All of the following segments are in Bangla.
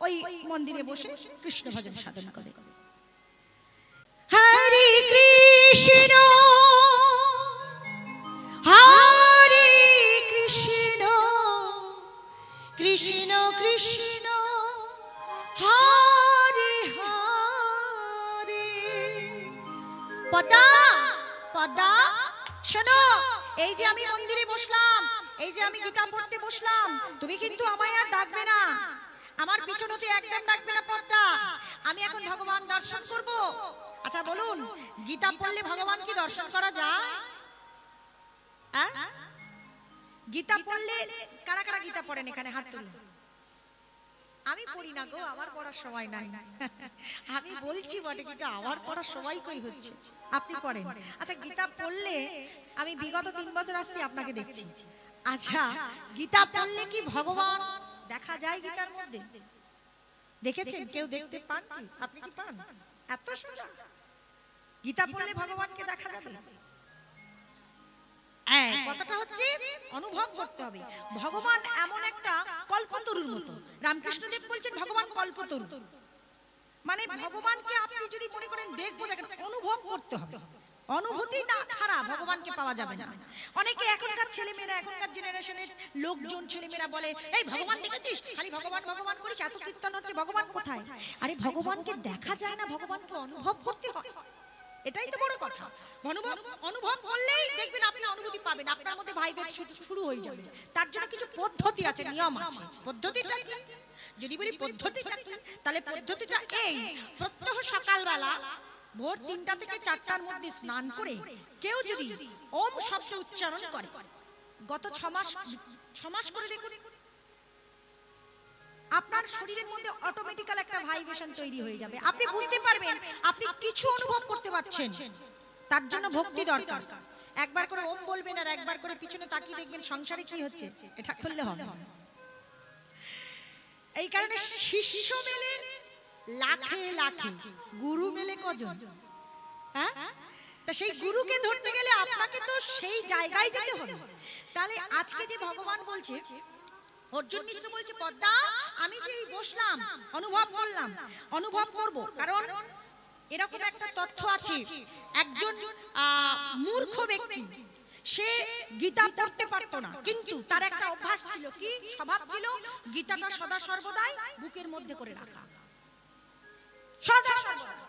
ওই মন্দিরে বসে কৃষ্ণ ভজন সাধন করে। হরে কৃষ্ণ হরে কৃষ্ণ কৃষ্ণ কৃষ্ণ হরে হরে। পদ্মা পদ্মা শোনো, এই যে আমি মন্দিরে বসলাম, এই যে আমি গীতা পড়তে বসলাম, তুমি কিন্তু আমায় আর ডাকবে না, আমার পিছনতে একদম ডাকবে না পদ্মা। আমি এখন ভগবান দর্শন করব। আচ্ছা বলুন, গীতা পড়লে ভগবান কি দর্শন করা যায়? গীতা পড়লে কারা কারা গীতা পড়েন এখানে হাত তুলুন। আমি পড়ি না গো, আমার পড়ার সময় নাই। আমি বলছি বটে, কিন্তু আমার পড়ার সময় কই হচ্ছে। আপনি পড়েন। আচ্ছা গীতা পড়লে, আমি বিগত 3 বছর আসছি আপনাকে দেখছি। আচ্ছা গীতা পড়লে কি ভগবান দেখা যায় গীতার মধ্যে? দেখেছেন? কেউ দেখতে পান কি? আপনি কি পান? এত সুন্দর গীতা পড়লে ভগবানকে দেখা যাবে। কথাটা হচ্ছে অনুভব করতে হবে। ভগবান এমন একটা কল্পতরুর মতো। রামকৃষ্ণদেব বলছেন ভগবান কল্পতরু, মানে ভগবানকে আপনি যদি মনে করেন দেখবো, দেখেন অনুভব করতে হবে। অনুভূতি না ছাড়া ভগবানকে পাওয়া যাবে না। অনেকে এখনকার ছেলেমেয়েরা, এখনকার জেনারেশনের লোকজন ছেলেমেয়েরা বলে, এই ভগবান দেখেছিস, খালি ভগবান ভগবান করিস, এত কীর্তন হচ্ছে, ভগবান কোথায়? আরে ভগবানকে দেখা যায় না, ভগবানকে অনুভব করতে হয়। এটাই তো বড় কথা। অনুভব করলেই দেখবেন আপনি অনুভূতি পাবেন, আপনার মধ্যে ভাইব্রেট শুরু হয়ে যাবে। তার জন্য কিছু পদ্ধতি আছে, নিয়ম আছে। পদ্ধতিটা কি? যদি বলি পদ্ধতিটা কি, তাহলে পদ্ধতিটা এই: প্রত্যহ সকালবেলা ভোর 3টা থেকে 4টার মধ্যে স্নান করে কেউ যদি ওম শব্দ উচ্চারণ করে, গত 6 মাস করে দেখুন, আপনার শরীরের মধ্যে অটোমেটিক্যাল একটা ভাইব্রেশন তৈরি হয়ে যাবে। আপনি বুঝতে পারবেন আপনি কিছু অনুভব করতে পারছেন। তার জন্য ভক্তি দরকার। একবার করে ওম বলবেন আর একবার করে পিছনে তাকিয়ে দেখবেন সংসারে কি হচ্ছে, এটা করলে হবে। এই কারণে শিষ্য মেলে লাখে লাখে, গুরু মেলে কজন? হ্যাঁ, তা সেই গুরুকে ধরতে গেলে আপনাকে তো সেই জায়গায় যেতে হবে। তাহলে আজকে যে ভগবান বলছে, অর্জুন মিশ্র বলছে, পদ্মা আমি যে বসলাম, অনুভব করলাম, অনুভব করব। কারণ এরকম একটা তথ্য আছে, একজন মূর্খ ব্যক্তি, সে গীতা পড়তে পারতো না, কিন্তু তার একটা অভ্যাস ছিল, কি স্বভাব ছিল, গীতাটা সদা সর্বদাই বুকের মধ্যে করে রাখা। সদা সর্বদা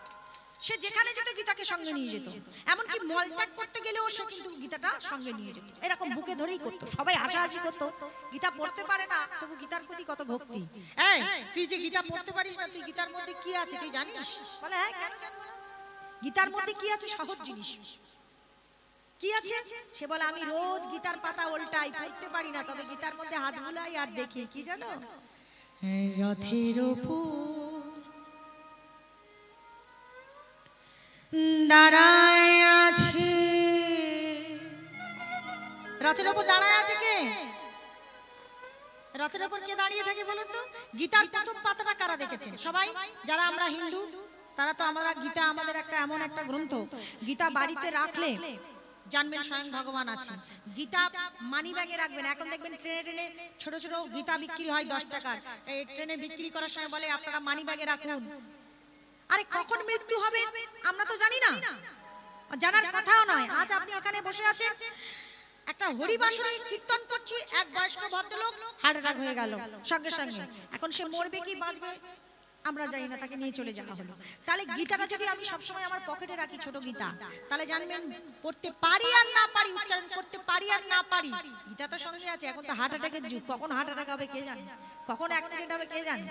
সে যেখানে যেত গীতাকে সঙ্গে নিয়ে যেত। এমনকি মলত্যাগ করতে গেলেও সে কিন্তু গীতাটা সঙ্গে নিয়ে যেত, এরকম বুকে ধরেই করতো। সবাই হাসাহাসি করতো, গীতা পড়তে পারে না তবু গীতার প্রতি কত ভক্তি। এই তুই যে গীতা পড়তে পারিস না, তুই গীতার মধ্যে কি আছে তুই জানিস? বলে হ্যাঁ, কেন? গীতার মধ্যে কি আছে? সহজ জিনিস। কি আছে? সে বলে আমি রোজ গীতার পাতা উল্টাই, পড়তে পারি না, তবে গীতার মধ্যে হাত বুলাই আর দেখি। কি জানো? রথের উপর দাঁড়ায় আছে। রথের উপর দাঁড়ায় আছে কে? রথের উপর কে দাঁড়িয়ে থাকে বলুন তো? গীতার প্রথম পাতাটা কারা দেখেছেন? সবাই যারা আমরা হিন্দু, তারা তো আমরা, গীতা আমাদের একটা এমন একটা গ্রন্থ, গীতা বাড়িতে রাখলে জানবেন স্বয়ং ভগবান আছে। গীতা মানি ব্যাগে রাখবেন। এখন দেখবেন ট্রেনে ট্রেনে ছোট ছোট গীতা বিক্রি হয় 10 টাকার। এই ট্রেনে বিক্রি করার সময় বলে আপনারা মানি ব্যাগে রাখুন। আরে কখন মৃত্যু হবে আমরা তো জানি না, জানার কথাও নয়। আজ আপনি এখানে বসে আছেন, একটা হরিবাসরে কীর্তন করছি, এক বয়স্ক ভদ্রলোক হার্ট অ্যাটাক হয়ে গেল সঙ্গে সঙ্গে। এখন সে মরবে কি বাঁচবে আমরা জানি না, তাকে নিয়ে চলে যাওয়া হলো। তাহলে গীতাটা যদি আমি সবসময় আমার পকেটে রাখি, ছোট গীতা, তাহলে জানবেন পড়তে পারি আর না পারি, উচ্চারণ করতে পারি আর না পারি, গীতা তো সঙ্গে আছে। এখন তো হার্ট অ্যাটাকের যুগ, কখন হার্ট অ্যাটাক হবে কে জানে, কখন অ্যাক্সিডেন্ট হবে কে জানে।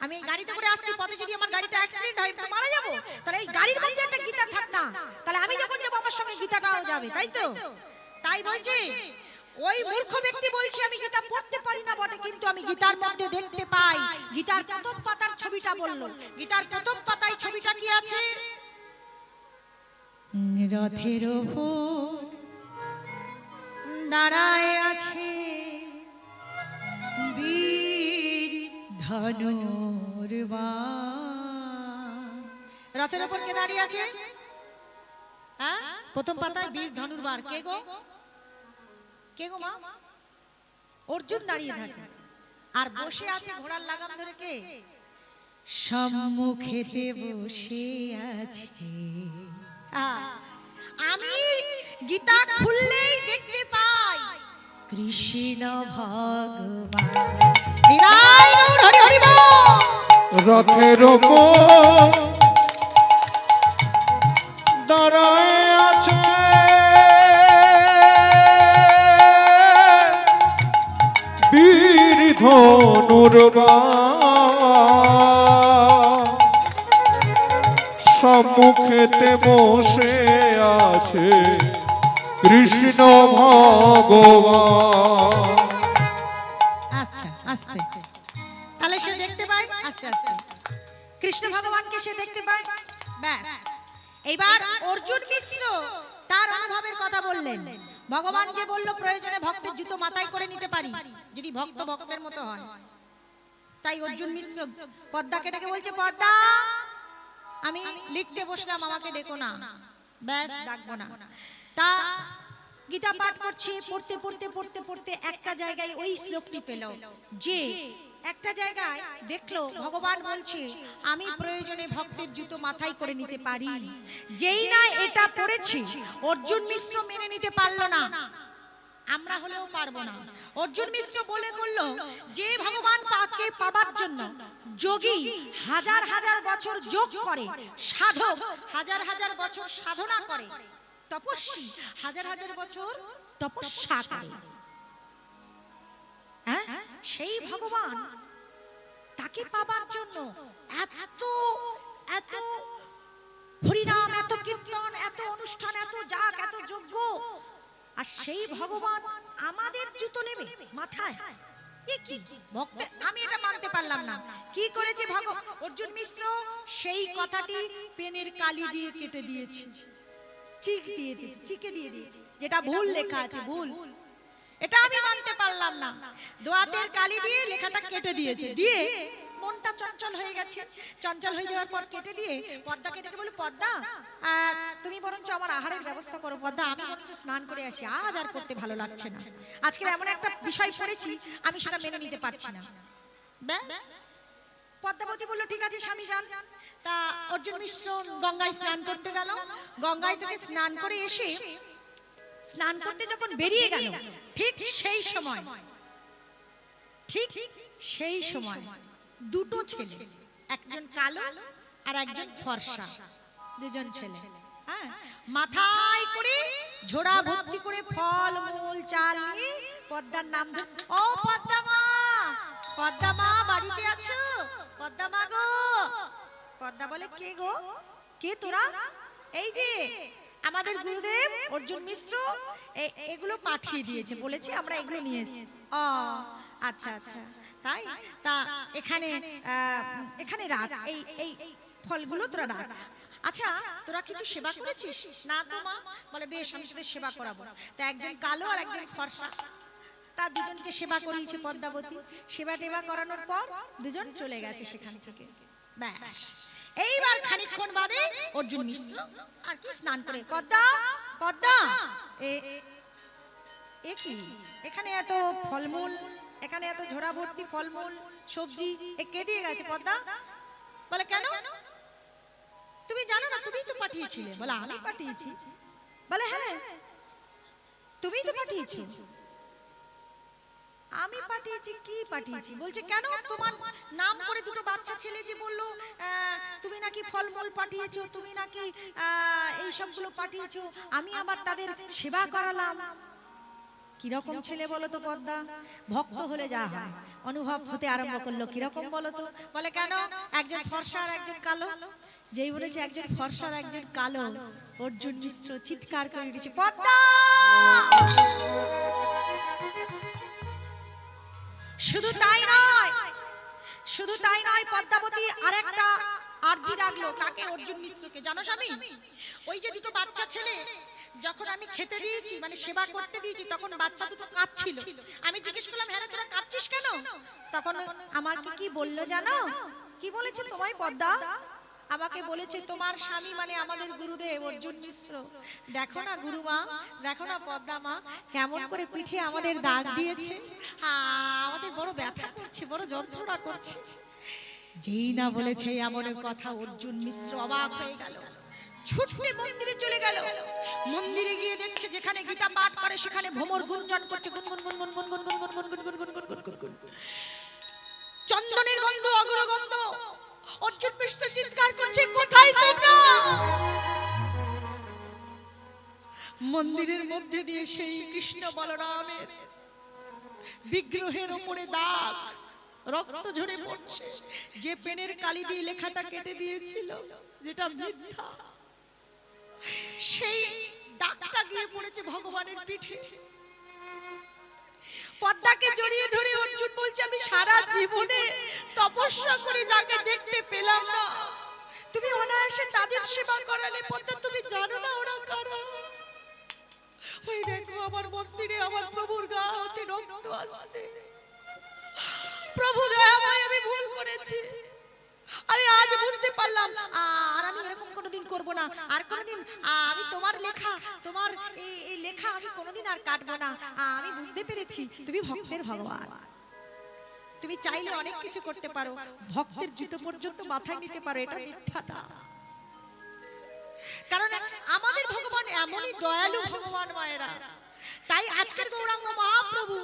আমি এই গাড়িতে করে আসছি, পথে যদি আমার গাড়িটা অ্যাক্সিডেন্ট হয় তো মারা যাবো, তাহলে এই গাড়ির মধ্যে একটা গীতা থাক না, তাহলে আমি যখন যাবো আমার সঙ্গে গীতাটাও যাবে, তাই তো? তাই বলছি ওই মূর্খ ব্যক্তি বলছি আমি গীতা পড়তে পারি না বটে, কিন্তু আমি গীতার মধ্যে দেখতে পাই। গীতার প্রথম পাতার ছবিটা বলল, গীতার প্রথম পাতায় ছবিটা কি আছে? রথের উপর দাঁড়ায় আছে বীর ধনুর্বাণ। রথের উপর কে দাঁড়িয়ে আছে? হ্যাঁ, প্রথম পাতায় বীর ধনুর্বাণ। কে গো? কে গো মা? অর্জুন দাঁড়িয়ে থাকে, আর বসে আছে ঘোড়ার লাগাম ধরে কে? সম্মুখেতে বসে আছে। আমি গীতা খুললেই দেখতে পাই কৃষ্ণ ভগবান। বিদায় হরি হরি বল। রথের দাঁড়ায় আছে বীর ধনুর্বাণ, সম্মুখেতে বসে আছে কৃষ্ণ ভগবান। আচ্ছা আস্তে, তাহলে সে দেখতে পায় আস্তে আস্তে কৃষ্ণ ভগবানকে সে দেখতে পায়। ব্যাস, এইবার অর্জুন মিশ্র তার অনুভবের কথা বললেন। ভগবান যে বলল প্রয়োজনে ভক্তের জুতো মাথায় করে নিতে পারি যদি ভক্ত ভক্তের মতো হয়। তাই অর্জুন মিশ্র পদ্মাকে ডেকে বলছে, পদ্মা আমি লিখতে বসলাম, আমাকে ডেকো না। ব্যাস, ডাকবো না। তা গীতা পাঠ করছে, পড়তে পড়তে পড়তে পড়তে একটা জায়গায় ওই শ্লোকটি পেল, যে একটা জায়গায় দেখলো ভগবান বলছে আমি প্রয়োজনে ভক্তের জুতো মাথায় করে নিতে পারি। যেই না এটা পড়েছি অর্জুন মিশ্র মেনে নিতে পারলো না, আমরা হলেও পারবো না। অর্জুন মিশ্র বলে বলল যে ভগবান পাকে পাবার জন্য যোগী হাজার হাজার বছর যোগ করে, সাধক হাজার হাজার বছর সাধনা করে, তপস্বী হাজার হাজার বছর তপস্যা করে, সেই ভগবান তাকে পাবার জন্য এত এত হরিনাম, এত কীর্তন, এত অনুষ্ঠান, এত যাগ, এত যজ্ঞ, আর সেই ভগবান আমাদের জুতো নেবে মাথায়। আমি এটা মানতে পারলাম না। কি করেছে অর্জুন মিশ্র? সেই কথাটি পেনের কালি দিয়ে কেটে দিয়েছে, চিকে দিয়ে দিয়েছে, যেটা ভুল লেখা আছে, ভুল। এটা আমি মানতে পারলাম না। দোয়াতের কালি দিয়ে লেখাটা কেটে দিয়েছে, দিয়ে মনটা চঞ্চল হয়ে গেছে। চঞ্চল হয়ে যাওয়ার পর কেটে দিয়ে পদ্মাকে ডেকে বলে, পদ্মা তুমি বরঞ্চ আমার আহারের ব্যবস্থা করো। পদ্মা আমি বরঞ্চ স্নান করে আসি, আজ আর করতে ভালো লাগছে না। আজকে এমন একটা বিষয় পড়েছি আমি সেটা মেনে নিতে পারছি না। পদ্মাবতী বলল ঠিক আছে স্বামী যান। তা অর্জুন মিশ্র গঙ্গায় স্নান করতে গেল। গঙ্গায় থেকে স্নান করে এসে স্নান করতে যখন বেরিয়ে গেল, ঠিক সেই সময় দুটো ছেলে, একজন কালো আর একজন ফর্সা, দুজন ছেলে, মাথায় করে ঝোড়া ভর্তি করে ফল মূল চাল নিয়ে পদ্মার নাম ধরে, ও পদ্মা মা, পদ্মা মা বাড়িতে আছো? পদ্মা মা গো। পদ্মা বলে, কে গো? কে তোরা? এই যে আমাদের গুরুদেব অর্জুন মিশ্র এগুলো পাঠিয়ে দিয়েছে, বলেছে আমরা এগুলো নিয়ে এসেছি। ও আচ্ছা আচ্ছা, তাই? তা এখানে রাখ, এই ফলগুলো তোরা রাখ। আচ্ছা তোরা কিছু সেবা করেছিস? না তো মা। বলে বেশ, আমি তোদের সেবা করাবো। তা একজন কালো আর একজন ফর্সা, তার দুজনকে সেবা করিয়েছে পদ্মাবতী। সেবা টেবা করানোর পর দুজন চলে গেছে সেখান থেকে। ব্যাস, এইবার খানিকক্ষণ বাদে অর্জুন মিশ্র আর কি স্নান করে, পদ্মা পদ্মা এ কি এখানে এত ফলমূল, এখানে এত ঝোড়া ভর্তি ফলমূল সবজি, এ কে দিয়ে গেছে পদ্মা? বলে কেন, তুমি জানো না? তুমি তো পাঠিয়েছিলে। বলে আমি পাঠিয়েছি? বলে হ্যাঁ তুমি তো পাঠিয়েছো। আমি পাঠিয়েছি? কি পাঠিয়েছি? বলছে কেন, তোমার নাম করে দুটো বাচ্চা ছেলে যে বললো তুমি নাকি ফলমূল পাঠিয়েছো, তুমি নাকি এই সবগুলো পাঠিয়েছো, আমি আবার তাদের সেবা করালাম। কিরকম ছেলে বলো তো পদ্মা? ভক্ত হলে যা হয় অনুভব হতে আরম্ভ করলো। কিরকম বলো তো? বলে কেন, একজন ফর্সা আর একজন কালো। যেই বলেছে একজন ফর্সা আর একজন কালো, অর্জুন মিশ্র চিৎকার করে উঠেছে, পদ্মা! শুধু তাই নয়, পদ্মাবতী আরেকটা আরজি রাখলো। তাকে অর্জুন মিশ্রকে, জানো স্বামী, ওই যে দুটো বাচ্চা ছেলে যখন আমি খেতে দিয়েছি, মানে সেবা করতে দিয়েছি, তখন বাচ্চা দুটো কাঁদছিল। আমি জিজ্ঞেস করলাম, হ্যাঁ তোরা কাঁদছিস কেন? তখন আমাকে কি বললো জানো? কি বলেছে তোমায় পদ্মা? আমাকে বলেছে তোমার স্বামী মানে আমাদের গুরুদেব অর্জুন মিশ্র, দেখো না গুরুমা, দেখো না পদ্মা মা, কেমন করে পিঠে আমাদের দাগ দিয়েছে, আমাদের বড় ব্যথা করছে, বড় যন্ত্রণা করছে। যেই না বলেছে এমন কথা অর্জুন মিশ্র অবাক হয়ে গেল, ছুটে মন্দিরে চলে গেল। মন্দিরে গিয়ে দেখছে যেখানে গীতা পাঠ করে সেখানে ভ্রমর গুঞ্জন করছে, গুনগুন গুনগুন গুনগুন গুনগুন গুনগুন গুনগুন গুনগুন গুনগুন, চন্দনের গন্ধ, অগর গন্ধ। অর্জুন মিশ্র চিৎকার করছে, কোথায় তোমরা? মন্দিরের মধ্যে দিয়ে সেই কৃষ্ণ বলরামের বিগ্রহের উপরে দাগ, রক্ত ঝরে পড়ছে। যে পেনের কালি দিয়ে লেখাটা কেটে দিয়েছিল, যেটা মিথ্যা, সেই দাগটা গিয়ে পড়েছে ভগবানের পিঠে। পদ্মাকে জড়িয়ে ধরে অর্জুন বলছে, আমি সারা জীবনে তপস্যা করে যাকে দেখতে পেলাম না, তুমি অনায়াসে তাদের সেবা করালে। পদ্মা, তুমি জানো না ওরা কারা? ওই দেখো আমার মন্দিরে আমার প্রভুর গা হতে রক্ত আসছে। প্রভু দয়াময়, আমি ভুল করেছি, আমি আজ বুঝতে পারলাম। আর আমি এরকম কোনোদিন করব না, আর কোনোদিন আমি তোমার লেখা, তোমার এই লেখা আমি কোনোদিন আর কাটবো না। আমি বুঝতে পেরেছি তুমি ভক্তের ভগবান, তুমি চাইলে অনেক কিছু করতে পারো, ভক্তের জুতো পর্যন্ত মাথায় নিতে পারো, এটা মিথ্যাটা। কারণ আমাদের ভগবান এমনই দয়ালু ভগবান মায়েরা। তাই আজকের গৌরাঙ্গ মহাপ্রভু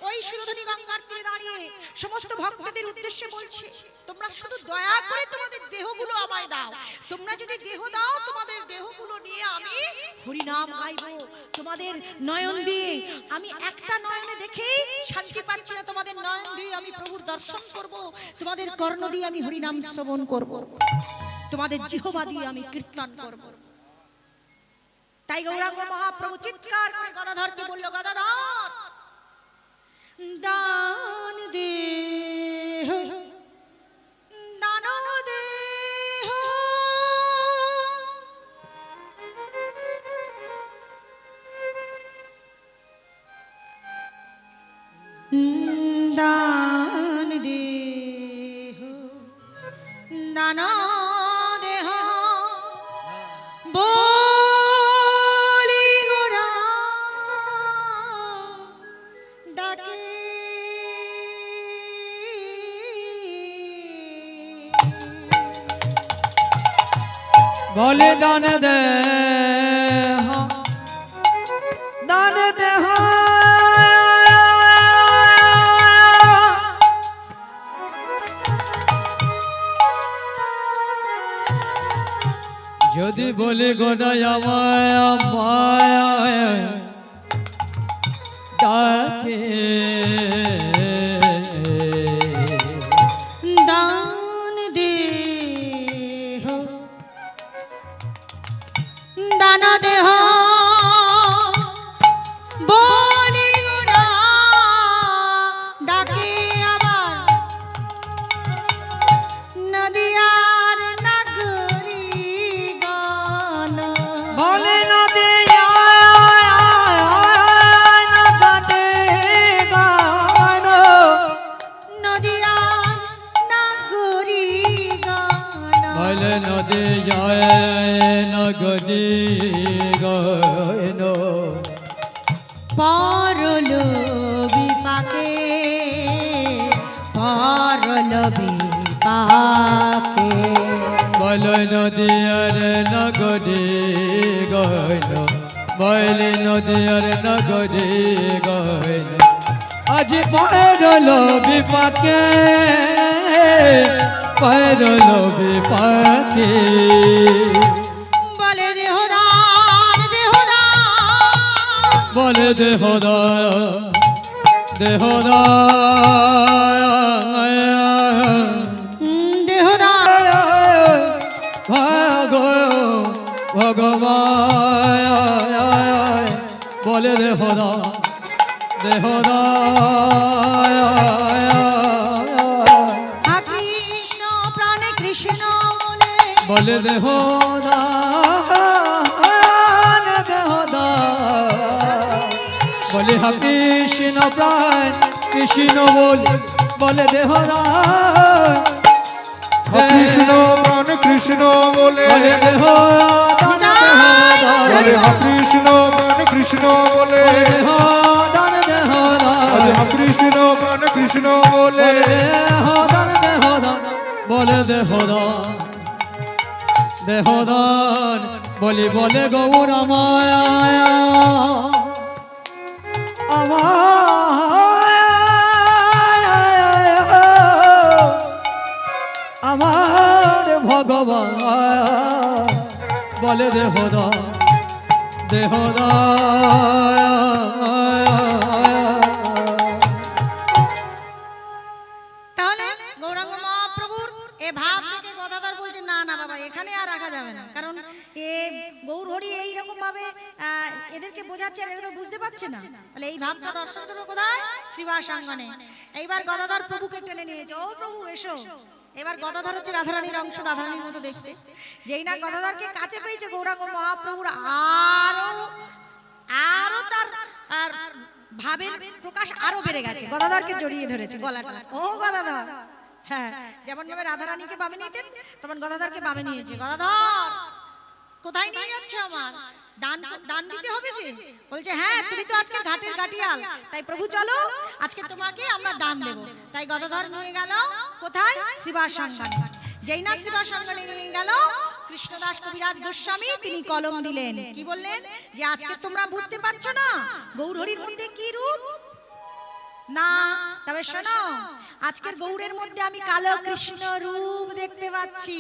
ওই সুরধনী গঙ্গার তীরে দাঁড়িয়ে সমস্ত ভক্তদের উদ্দেশ্যে বলছে, তোমরা শুধু দয়া করে তোমাদের দেহগুলো আমায় দাও। তোমরা যদি দেহ দাও, তোমাদের দেহগুলো নিয়ে আমি হরিনাম গাইবো। তোমাদের নয়ন দিয়ে, আমি একটা নয়নে দেখেই শান্তি পাচ্ছি না, তোমাদের নয়ন দিয়ে আমি প্রভুর দর্শন করব। তোমাদের কর্ণ দিয়ে আমি হরিনাম শ্রবণ করব, তোমাদের জিহ্বা দিয়ে আমি কীর্তন করব। তাই গৌরাঙ্গ মহাপ্রভু চিৎকার করে গদাধরকে বলল, গদাধর, দান দে, দান দে, দান দে, দান দেহ বলি গোরা ডাকে। বলে দান দে, দান দেহ যদি বলে গোনায় আমায় আমায় ডাকে, দান দে, দান দেহ বলি গোরা ডাকে। আবার নদিয়ার নগরী গান বলে নদী না কাটে গান, নদিয়ার নগরী গান বলে নদী নগরী গান, পরল বিপাকে, পরল বিপাকে। বলে নদী নগরী গান, বলে নদী নগরী গান, আজ পরল বিপাকে, পরল বিপাকে। বলে দেহদান, দেহদান, বলে দেহদান, দেহদান, দেহদান, ভগবান বলে দেহদান, দেহদান, হা কৃষ্ণ প্রাণে কৃষ্ণ বলে, বলে দেহদান, দেহদান, বলে হা কৃষ্ণ প্রাণ কৃষ্ণ বলে, বলে দেহদান, কৃষ্ণ প্রাণ কৃষ্ণ বলে, বলে দেহদান, বলে দেহদান, কৃষ্ণ প্রাণ কৃষ্ণ বলে, দেহদান, দেহদান, কৃষ্ণ প্রাণ কৃষ্ণ বলে, দেহদান, দেহদান, বলে দেহদান দেহদান বলি বলে গৌর মায়া আমার ভগবান বলে দেহদান তাহলে গৌরাঙ্গ মহাপ্রভুর এ ভাব থেকে গদাধর বলছে না না বাবা এখানে আর রাখা যাবে না, কারণ এ গৌর হরি এইরকম ভাবে এদেরকে বোঝাচ্ছে আর এরা তো বুঝতে পারছে না। তাহলে এই ভাবটা দর্শন করবো কোথায়? শ্রীবাস আঙ্গনে। এইবার গদাধর প্রভুকে টেনে নিয়েছে, ও প্রভু এসো। এবার গদাধর হচ্ছে রাধারানীর অংশ, রাধারানীর মতো দেখতে। যেই না গদাধরকে কাছে পেয়েছে গৌরাঙ্গ মহাপ্রভুর আরো তার আর ভাবের প্রকাশ আরো বেড়ে গেছে, গদাধরকে জড়িয়ে ধরেছে গলাটা। ও গদাধর, হ্যাঁ, যেমন ভাবে রাধারানীকে বামে নিতেন তখন গদাধরকে বামে নিয়েছে। গদাধর কোথায় নিয়ে যাচ্ছে? আমার দান দান দিতে হবে যে। বলছে হ্যাঁ, তুমি তো আজকে ঘাটের ঘাটিয়াল, তাই প্রভু চলো আজকে তোমাকে আমরা দান দেব। তাই গদাধর নিয়ে গেল কোথায়? শ্রীবাস আঙ্গনে। যেই না শ্রীবাস আঙ্গনে নিয়ে গেল, কৃষ্ণদাস কবিরাজ গোস্বামী তিনি কলম দিলেন। কি বললেন? যে আজকে তোমরা বুঝতে পারছো না গৌর হরির মধ্যে কি রূপ না, তবে শোনো আজকের গৌরের মধ্যে আমি কালো কৃষ্ণ রূপ দেখতে পাচ্ছি।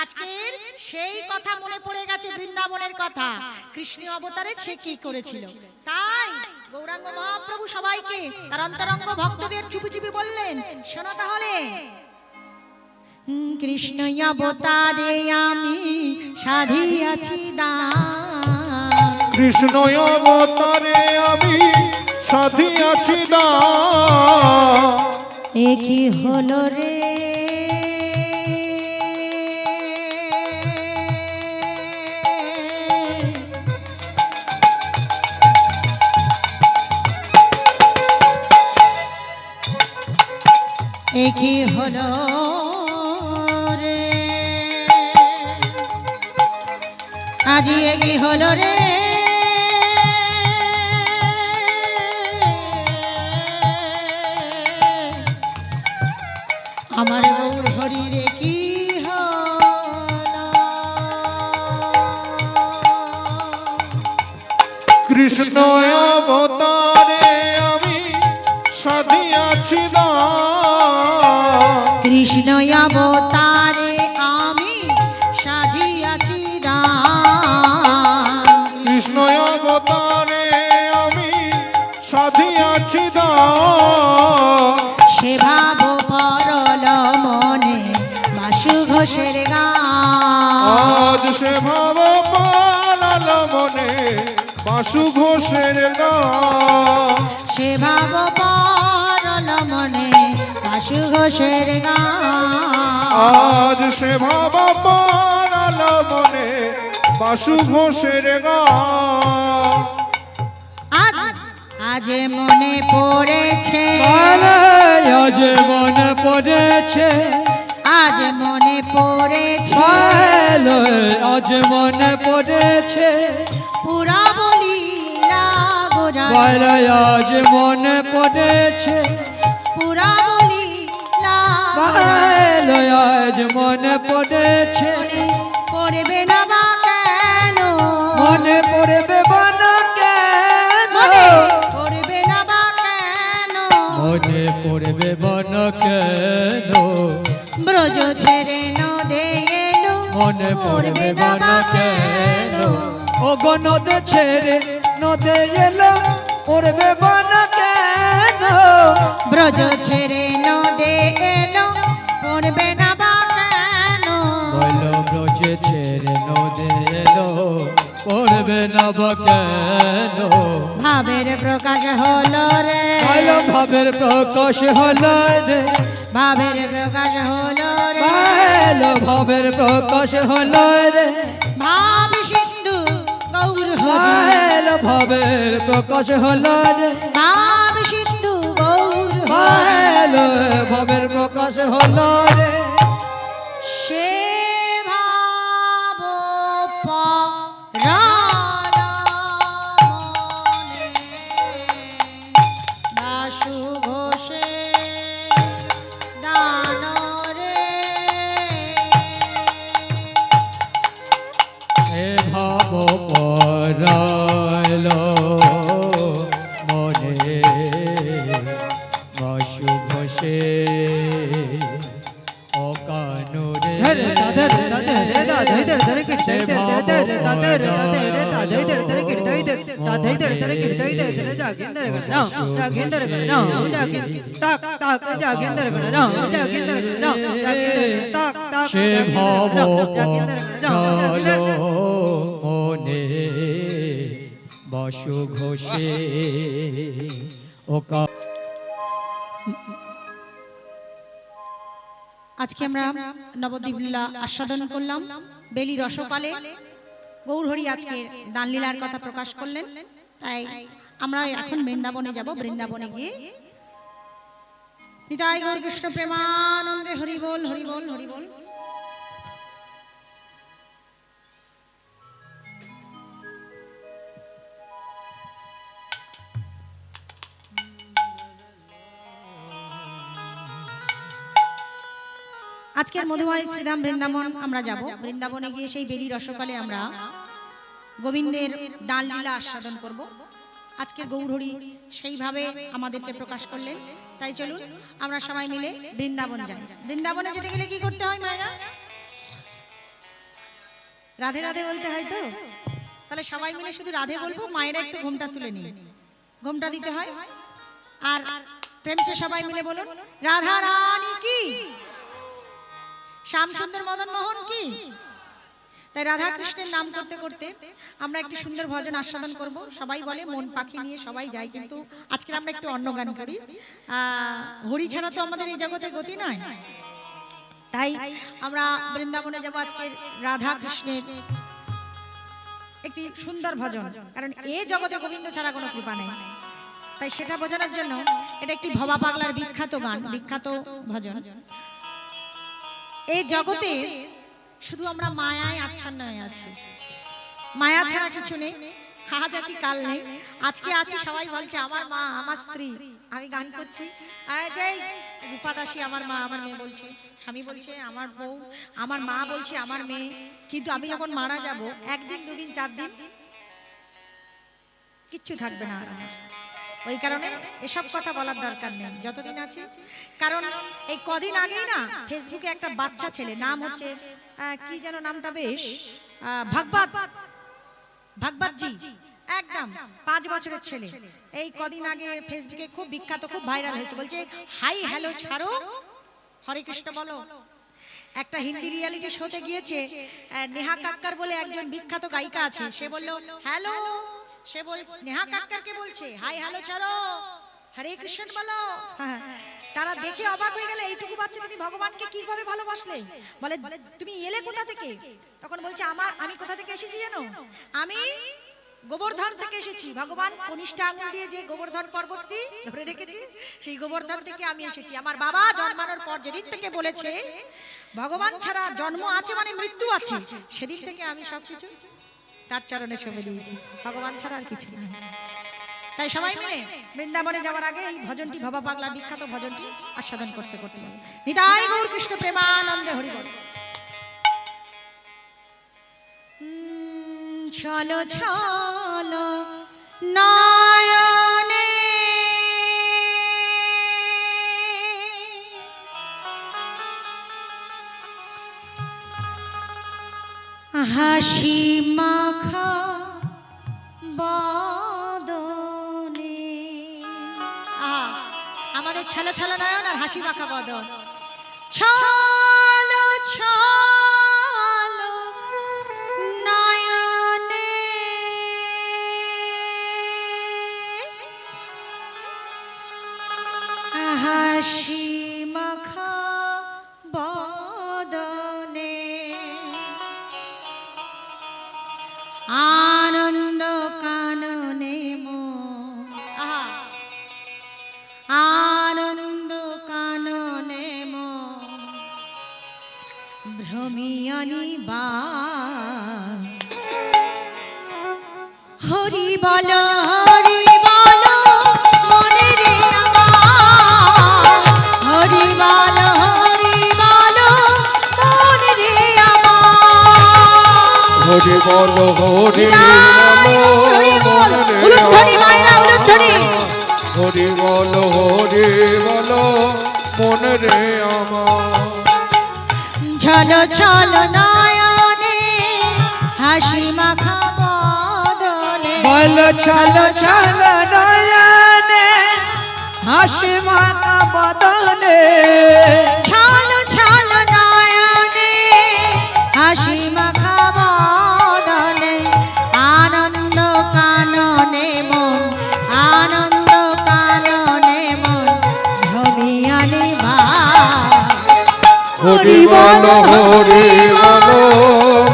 আজকের সেই কথা মনে পড়ে গেছে, বৃন্দাবনের কথা, কৃষ্ণ অবতারে সে কি করেছিল। তাই গৌরাঙ্গ মহাপ্রভু সবাইকে তার অন্তরঙ্গ ভক্তদের চুপি চুপি বললেন, শোনো তাহলে কৃষ্ণ অবতারে আমি সাধিয়াছি দান, কৃষ্ণ অবতারে আমি সাধিয়াছি দান। এ কি হলো রে এ কি হলো রে আজি এ কি হলো রে আমার গৌর হরি রে কি হলো। কৃষ্ণ অবতারে আমি সাধিয়াছি দান। কৃষ্ণ অবতারে আমি সাধিয়াছি দান, কৃষ্ণ অবতারে আমি সাধিয়াছি দান। সে ভাব পরল মনে বাসু ঘোষের গান, আজ সে ভাব পালাল মনে বাসু ঘোষের গান। সে ভাব পরল মনে বাসু ঘোষের গান, আজ সে ভাব পালাল মনে বাসু ঘোষের গান। আজ আজ মনে পড়েছে, আজ মনে পড়েছে, আজ মনে পড়েছে, আজ মনে পড়েছে, পুরা বলিলা গোরা, আজ মনে পড়েছে, পুরা বলিলা আজ মনে পড়েছে, পড়বে না বা কেন, মনে পড়বে বানা কেন, মনে পড়বে না বা কেন, মনে পড়বে বানা কেন, ব্রজ ছেড়ে নদে এলো, মনে পড়বে বানা কেন, ও গো নদে ছেড়ে নদে এলো, পড়বে বানা কেন, ব্রজ ছেড়ে নদে এলো, পড়বে না বা কেন, বলো ব্রজে ছেড়ে নদে এলো, পড়বে না বা কেন, ভাবের প্রকাশ হলো রে, বলো ভাবের প্রকাশ হলো রে, ভাবের প্রকাশ হলো রে, বলো ভাবের প্রকাশ হলো রে, ভাব সিন্ধু গৌর হরি, বলো ভাবের প্রকাশ হলো রে, ভাব সিন্ধু গৌর হরি, বলো ভাবের প্রকাশ হলো রে, সে ভাব পরাল মনে বাসু ঘোষে দান রে, কানুরে ধরে দাদা রে দাদা রে দাদা রে ধরে কি ধরে ধরে দাদা রে দাদা রে দাদা রে ধরে কি ধরে দাদা রে ধরে কি ধরে ধরে জাগেন্দর না জাগেন্দর না জাগেন তাক তাক জাগেন্দর না জাগেন্দর না জাগেন্দর তাক তাক সে ভব চলো মনে বসু ঘোষে ও আজকে আমরা নবদ্বীপ লীলা আস্বাদন করলাম বেলি রসকালে গৌরহরি আজকে দানলীলার কথা প্রকাশ করলেন। তাই আমরা এখন বৃন্দাবনে যাব। বৃন্দাবনে গিয়ে নিতাই গৌর কৃষ্ণ প্রেমানন্দে হরি বল হরি বল হরি বল। আজকের মধুময় শ্রীধাম বৃন্দাবন আমরা যাব। বৃন্দাবনে গিয়ে সেই বেলি রসকালে আমরা গোবিন্দের দান লীলা আস্বাদন করব। আজকে গৌরহরি সেইভাবে আমাদেরকে প্রকাশ করলেন। তাই চলুন আমরা সবাই মিলে বৃন্দাবন যাই। বৃন্দাবনে যেতে গেলে কি করতে হয় মায়েরা? রাধে রাধে বলতে হয় তো। তাহলে সবাই মিলে শুধু রাধে বলবো, মায়েরা একটু ঘোমটা তুলে নিন। ঘোমটা দিতে হয়। আর প্রেমসে সবাই মিলে বলুন রাধা রানী কি, শ্যাম সুন্দর মদন মোহন কি। তাই রাধা কৃষ্ণের নাম করতে করতে আমরা একটি সুন্দর ভজন আস্বাদন করব। সবাই বলে মন পাখি নিয়ে সবাই যায়, কিন্তু আজকে আমরা একটু অন্য গান করি। হরি ছাড়া তো আমাদের এই জগতে গতি নয়। তাই আমরা বৃন্দাবনে যাব আজকে রাধা কৃষ্ণের একটি সুন্দর ভজন, কারণ এই জগতে গোবিন্দ ছাড়া কোনো কৃপা নেই। তাই সেটা বোঝানোর জন্য এটা একটি ভবা পাগলার বিখ্যাত গান, বিখ্যাত ভজন। এই জগতে শুধু আমরা মায়ায় আচ্ছন্ন হয়ে আছি, মায়া ছাড়া কিছু নেই। আজ আছি কাল নেই, আজকে আছি সবাই বলছে আমার মা আমার স্ত্রী। আমি গান করছি আর যাই রূপাদাসী আমার মা আমার মেয়ে বলছে, স্বামী বলছে আমার বউ, আমার মা বলছে আমার মেয়ে। কিন্তু আমি যখন মারা যাব একদিন দুদিন 4 দিন কিচ্ছু থাকবে না আর আমার। ওই কারণে এসব কথা বলার দরকার নেই যতদিন আছে। কারণ এই কদিন আগেই না ফেসবুকে একটা বাচ্চা ছেলে, নাম হচ্ছে কি যেন নামটা বেশ, ভাগবতজি, একদম 5 বছরের ছেলে। এই কদিন আগে ফেসবুকে খুব বিখ্যাত, খুব ভাইরাল হয়েছে। বলছে হাই হ্যালো ছাড়ো হরে কৃষ্ণ বলো। একটা হিন্দি রিয়ালিটি শোতে গিয়েছে, নেহা কাক্কার বলে একজন বিখ্যাত গায়িকা আছে। সে বলল হ্যালো, সে বলছে নেহা কাক্কারকে বলছে হাই হ্যালো ছাড়ো হরে কৃষ্ণ বলো। তারা দেখে অবাক হয়ে গেল, এইটুকু বাচ্চা তুমি ভগবানকে কিভাবে ভালোবাসলে? বলে তুমি এলে কোথা থেকে? তখন বলছে আমি কোথা থেকে এসেছি জানো? আমি গোবর্ধন থেকে এসেছি। ভগবান কনিষ্ঠা আঙুল দিয়ে যে গোবর্ধন পর্বতটি ধরে রেখেছে, সেই গোবর্ধন থেকে আমি এসেছি। আমার বাবা জন্মানোর পর যেদিন থেকে বলেছে ভগবান ছাড়া জন্ম আছে মানে মৃত্যু আছে, সেদিন থেকে আমি সবকিছু তার চরণে সঁপে দিয়েছি, ভগবান ছাড়া আর কিছু না। তাই সবাই মিলে বৃন্দাবনে যাওয়ার আগে এই ভজনটি, ভবা পাগলা বিখ্যাত ভজনটি আস্বাদন করতে করতে যাবে। নিতাই গৌর কৃষ্ণ প্রেমানন্দে হরি বল। চলো চলো নয়নে হাসি মাখা বদনে। আমাদের ছলো ছলো নয়ন আর হাসি মাখা বদন। ছলো ছলো নয়নে হাসি মাখা বদনে আনন্দ কাননে মন। আনন্দ কাননে মন ভ্রমিয়নি বা হরি বল হরি বল মনে রে আমার। হরি বল হরি বল মনে রে আমার। হরি বল হরি বল উলুধ্বনি মায়েরা উলুধ্বনি। হরি বল হরি বল মন রে আমার। ছলো ছলো নয়নে হাসি মাখা বদনে বল চলো চলো নয়নে হাসি মাখা বদনে ছলো ছলো নয়নে হাসি মাখা বদনে আনন্দ কাননে মন আনন্দ কাননে মন ভবিয়ানি ভা হরি বল হরি বল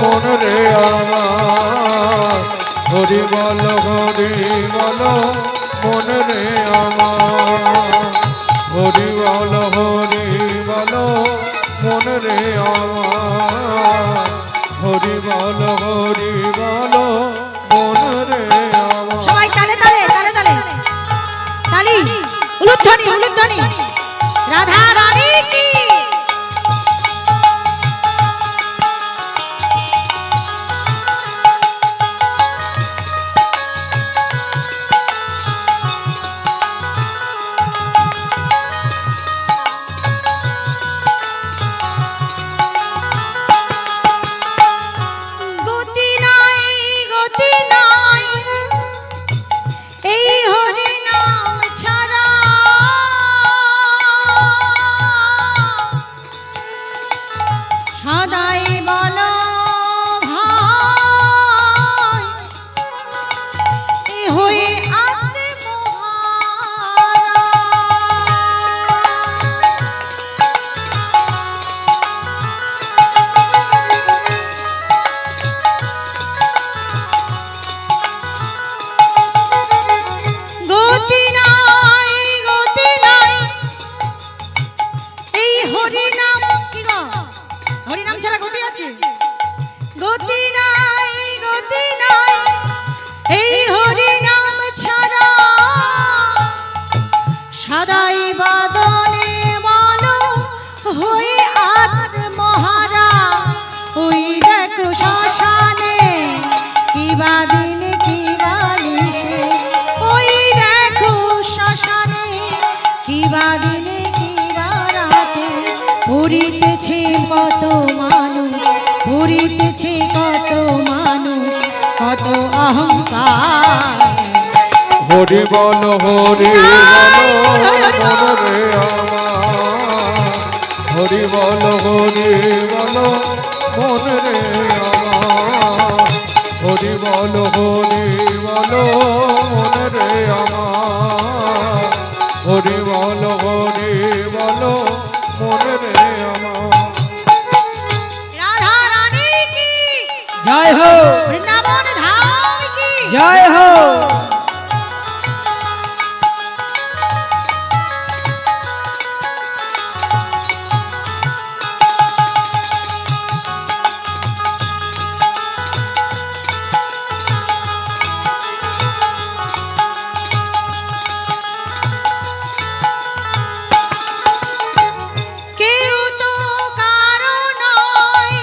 মন রে আমার হরি বল মন রে আমার হরি বল মন রে আমার হরি বল মন রে আমার সবাই তালে তালে তালে তালে তালি উলুধ্বনি রাধা রানী কি গতি নাই এই হরি নাম ছাড়া সদাই বলো ভাই এ হয়ে আত্মহারা গতি নাই এই হরি নাম কি গো হরি নাম ছাড়া গতি আছে গতি নাই এই হরি নাম ছাড়া সদাই বাদনে বলো হয়ে আত্মহারা ওই দেখো শ্মশানে কিবা দিন কিবা নিশে ওই দেখো শ্মশানে কিবা দিনে কিবা রাতে পুরিতেছে কত মানুষ কত অহংকার হরি বল মন রে আমার হরি বল মন রে আমার হরি বল মন রে আমার হরি বল মন রে আমার রাধা রানী কি জয় হো বৃন্দাবন ধাম কি জয় হো কেউ তো কারো নয়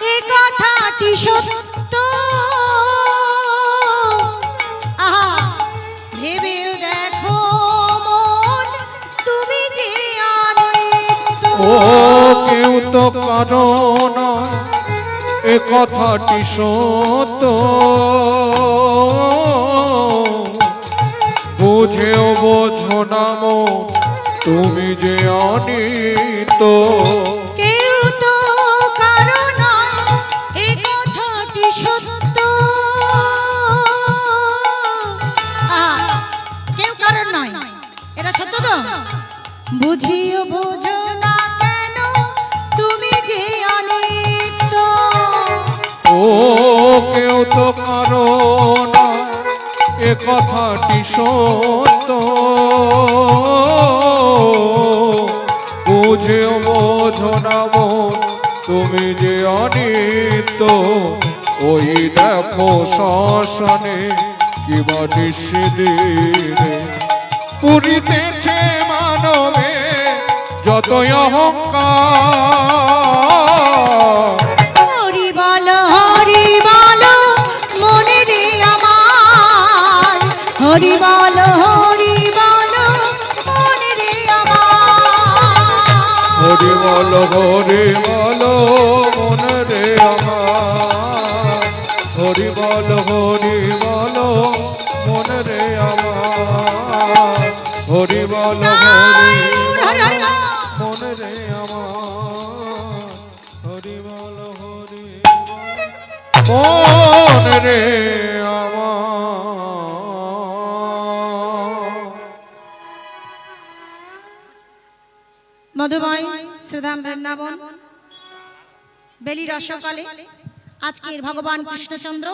এ কথাটি সত্য আহা ভেবেও দেখো মন তুমি যে অনিত্য ও কেউ তো কারণ এ কথাটি সত্য বুঝেও বোঝো নাম তুমি যে অনিত কেউ তো কারো নয় এ কথাটি সত্য কেউ কারণ নয় এটা সত্য তো বুঝিও বোঝো না কেন তুমি যে অনিত্য ও কেউ তো কারণ এ কথাটি সত্য বুঝেও বোঝো না মন তুমি যে অনিত্য ওই দেখো শ্মশানে কিবা নিষেদিনে পুরিতেছে মানবে যতই অহংকার হরি বলো মনে রে আমার হরি বলো মনে রে আমার হরি বল বল হরি বল মন রে আমার হরি বল মন রে আমার হরি বল মন রে আমার হরি বল মন রে আমার। মধুময় শ্রীধাম বৃন্দাবন বেলি রসকালে আজকের ভগবান কৃষ্ণচন্দ্র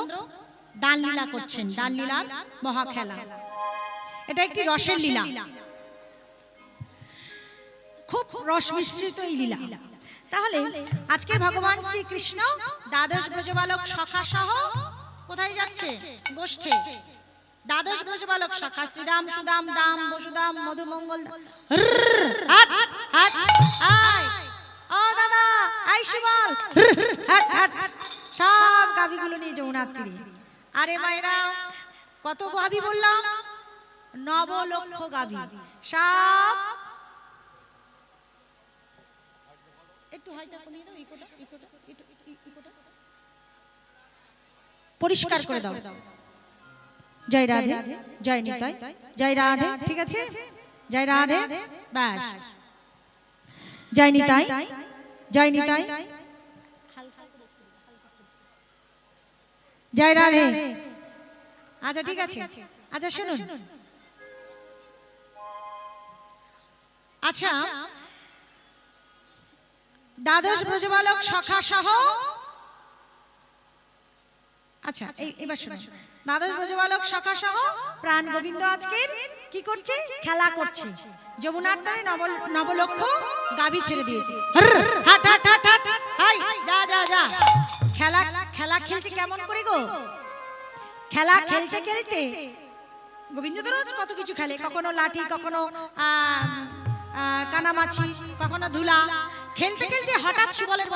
দান লীলা করছেন। দান লীলার মহাখেলা, এটা একটি রসের লীলা, খুব রস মিশ্রিত এই লীলা। তাহলে আজকের ভগবান শ্রীকৃষ্ণ দ্বাদশ ব্রজবালক সখা সহ কোথায় যাচ্ছে? গোষ্ঠে। দ্বাদশ ব্রজবালক সখা শ্রীরাম সুদাম দাম বসুদাম মধুমঙ্গল ও দাদা আই সুবল সব গাভীগুলো নিয়ে যমুনার তীরে। আরে মায়েরা কত গাভী বললাম? 9 লক্ষ গাভী, সব একটু হাইটা কমিয়ে দাও, ইকোটা পরিষ্কার করে দাও। জয় রাধে, জয় নিতাই, জয় রাধে, ঠিক আছে, জয় রাধে, ব্যাস, জয় নিতাই, জয় নিতাই, জয় রাধে। আচ্ছা ঠিক আছে, আচ্ছা শুনুন, আচ্ছা দ্বাদশ ব্রজবালক সখা সহ, আচ্ছা এবার শুনুন, দ্বাদশ ব্রজবালক সখা সহ প্রাণ গোবিন্দ আজকের কি করছে? খেলা করছে। যমুনার তীরে 9 লক্ষ গাভী ছেড়ে দিয়েছে। হাট হাট হাট হাট, হাই যা যা যা। খেলা খেলা খেলছে কেমন করে গো? খেলা খেলতে খেলতে গোবিন্দ তো রোজ কত কিছু খেলে, কখনো লাঠি, কখনো কানামাছি, কখনো ধুলা। খেলতে খেলতে হঠাৎ সুবলের